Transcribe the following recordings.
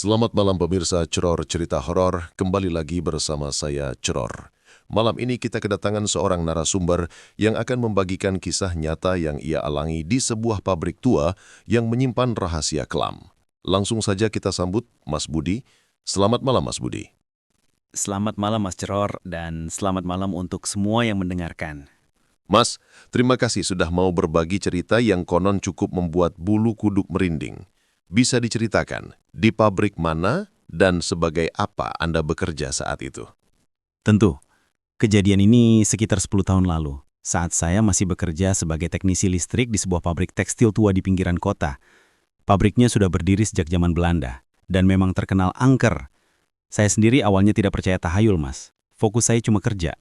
Selamat malam pemirsa Ceror Cerita Horor, kembali lagi bersama saya Ceror. Malam ini kita kedatangan seorang narasumber yang akan membagikan kisah nyata yang ia alami di sebuah pabrik tua yang menyimpan rahasia kelam. Langsung saja kita sambut Mas Budi. Selamat malam Mas Budi. Selamat malam Mas Ceror dan selamat malam untuk semua yang mendengarkan. Mas, terima kasih sudah mau berbagi cerita yang konon cukup membuat bulu kuduk merinding. Bisa diceritakan, di pabrik mana dan sebagai apa Anda bekerja saat itu? Tentu, kejadian ini sekitar 10 tahun lalu, saat saya masih bekerja sebagai teknisi listrik di sebuah pabrik tekstil tua di pinggiran kota. Pabriknya sudah berdiri sejak zaman Belanda, dan memang terkenal angker. Saya sendiri awalnya tidak percaya tahayul, Mas. Fokus saya cuma kerja.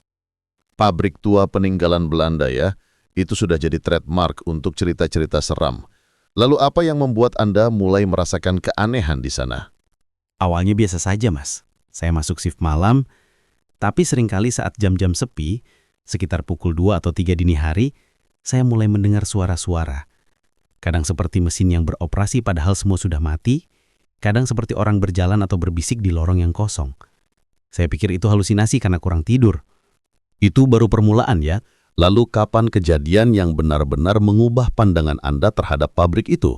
Pabrik tua peninggalan Belanda ya, itu sudah jadi trademark untuk cerita-cerita seram. Lalu apa yang membuat Anda mulai merasakan keanehan di sana? Awalnya biasa saja, Mas. Saya masuk shift malam, tapi seringkali saat jam-jam sepi, sekitar pukul 2 atau 3 dini hari, saya mulai mendengar suara-suara. Kadang seperti mesin yang beroperasi padahal semua sudah mati, kadang seperti orang berjalan atau berbisik di lorong yang kosong. Saya pikir itu halusinasi karena kurang tidur. Itu baru permulaan ya. Lalu kapan kejadian yang benar-benar mengubah pandangan Anda terhadap pabrik itu?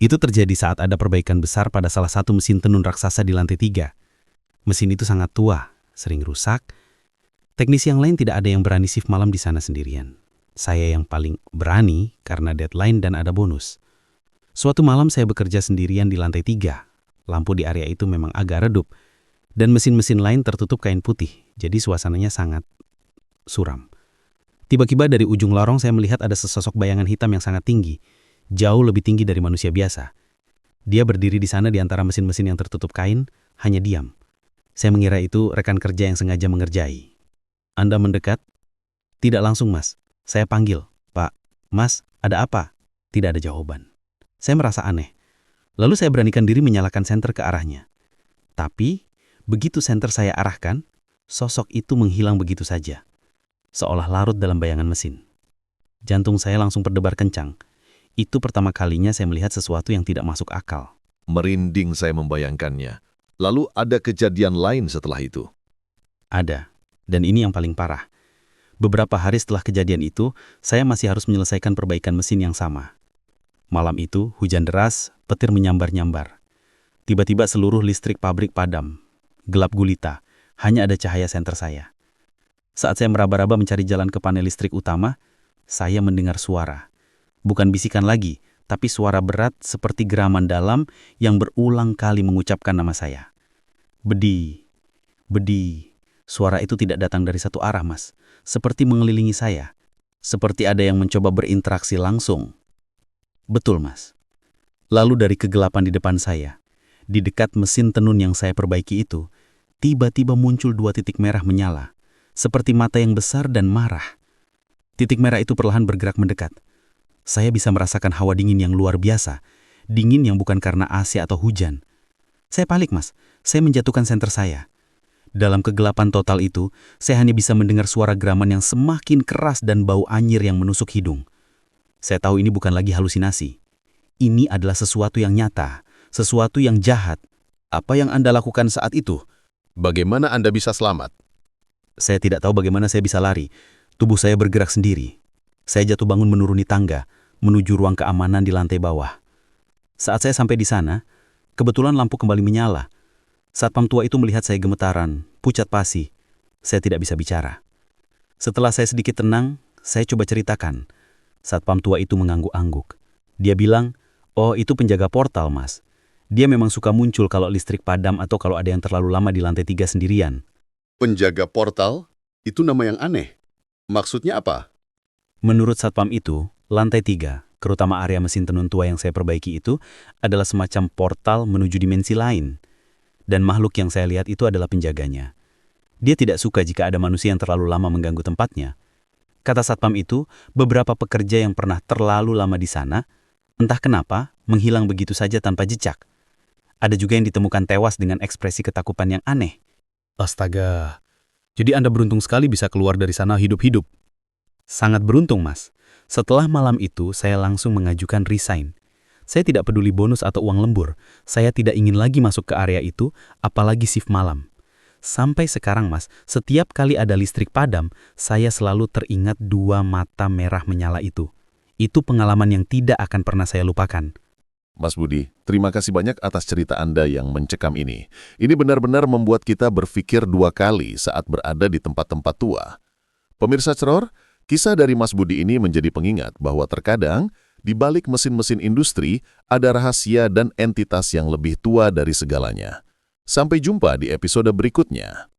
Itu terjadi saat ada perbaikan besar pada salah satu mesin tenun raksasa di lantai 3. Mesin itu sangat tua, sering rusak. Teknisi yang lain tidak ada yang berani shift malam di sana sendirian. Saya yang paling berani karena deadline dan ada bonus. Suatu malam saya bekerja sendirian di lantai 3. Lampu di area itu memang agak redup, dan mesin-mesin lain tertutup kain putih, jadi suasananya sangat suram. Tiba-tiba dari ujung lorong saya melihat ada sesosok bayangan hitam yang sangat tinggi, jauh lebih tinggi dari manusia biasa. Dia berdiri di sana di antara mesin-mesin yang tertutup kain, hanya diam. Saya mengira itu rekan kerja yang sengaja mengerjai. Anda mendekat? Tidak langsung, Mas. Saya panggil, Pak, Mas, ada apa? Tidak ada jawaban. Saya merasa aneh. Lalu saya beranikan diri menyalakan senter ke arahnya. Tapi, begitu senter saya arahkan, sosok itu menghilang begitu saja. Seolah larut dalam bayangan mesin. Jantung saya langsung berdebar kencang. Itu pertama kalinya saya melihat sesuatu yang tidak masuk akal. Merinding saya membayangkannya. Lalu ada kejadian lain setelah itu? Ada, dan ini yang paling parah. Beberapa hari setelah kejadian itu, saya masih harus menyelesaikan perbaikan mesin yang sama. Malam itu, hujan deras, petir menyambar-nyambar. Tiba-tiba seluruh listrik pabrik padam. Gelap gulita, hanya ada cahaya senter saya. Saat saya meraba-raba mencari jalan ke panel listrik utama, saya mendengar suara. Bukan bisikan lagi, tapi suara berat seperti geraman dalam yang berulang kali mengucapkan nama saya. Bedi, Bedi. Suara itu tidak datang dari satu arah, Mas. Seperti mengelilingi saya. Seperti ada yang mencoba berinteraksi langsung. Betul, Mas. Lalu dari kegelapan di depan saya, di dekat mesin tenun yang saya perbaiki itu, tiba-tiba muncul 2 titik merah menyala. Seperti mata yang besar dan marah. Titik merah itu perlahan bergerak mendekat. Saya bisa merasakan hawa dingin yang luar biasa. Dingin yang bukan karena AC atau hujan. Saya panik, Mas. Saya menjatuhkan senter saya. Dalam kegelapan total itu, saya hanya bisa mendengar suara geraman yang semakin keras dan bau anyir yang menusuk hidung. Saya tahu ini bukan lagi halusinasi. Ini adalah sesuatu yang nyata. Sesuatu yang jahat. Apa yang Anda lakukan saat itu? Bagaimana Anda bisa selamat? Saya tidak tahu bagaimana saya bisa lari. Tubuh saya bergerak sendiri. Saya jatuh bangun menuruni tangga, menuju ruang keamanan di lantai bawah. Saat saya sampai di sana, kebetulan lampu kembali menyala. Satpam tua itu melihat saya gemetaran, pucat pasi. Saya tidak bisa bicara. Setelah saya sedikit tenang, saya coba ceritakan. Satpam tua itu mengangguk-angguk. Dia bilang, "Oh, itu penjaga portal, Mas. Dia memang suka muncul kalau listrik padam atau kalau ada yang terlalu lama di lantai 3 sendirian." Penjaga portal? Itu nama yang aneh. Maksudnya apa? Menurut satpam itu, lantai 3, terutama area mesin tenun tua yang saya perbaiki itu, adalah semacam portal menuju dimensi lain. Dan makhluk yang saya lihat itu adalah penjaganya. Dia tidak suka jika ada manusia yang terlalu lama mengganggu tempatnya. Kata satpam itu, beberapa pekerja yang pernah terlalu lama di sana, entah kenapa, menghilang begitu saja tanpa jejak. Ada juga yang ditemukan tewas dengan ekspresi ketakutan yang aneh. Astaga, jadi Anda beruntung sekali bisa keluar dari sana hidup-hidup. Sangat beruntung, Mas. Setelah malam itu, saya langsung mengajukan resign. Saya tidak peduli bonus atau uang lembur. Saya tidak ingin lagi masuk ke area itu, apalagi shift malam. Sampai sekarang, Mas, setiap kali ada listrik padam, saya selalu teringat dua mata merah menyala itu. Itu pengalaman yang tidak akan pernah saya lupakan. Mas Budi, terima kasih banyak atas cerita Anda yang mencekam ini. Ini benar-benar membuat kita berpikir dua kali saat berada di tempat-tempat tua. Pemirsa Ceror, kisah dari Mas Budi ini menjadi pengingat bahwa terkadang di balik mesin-mesin industri ada rahasia dan entitas yang lebih tua dari segalanya. Sampai jumpa di episode berikutnya.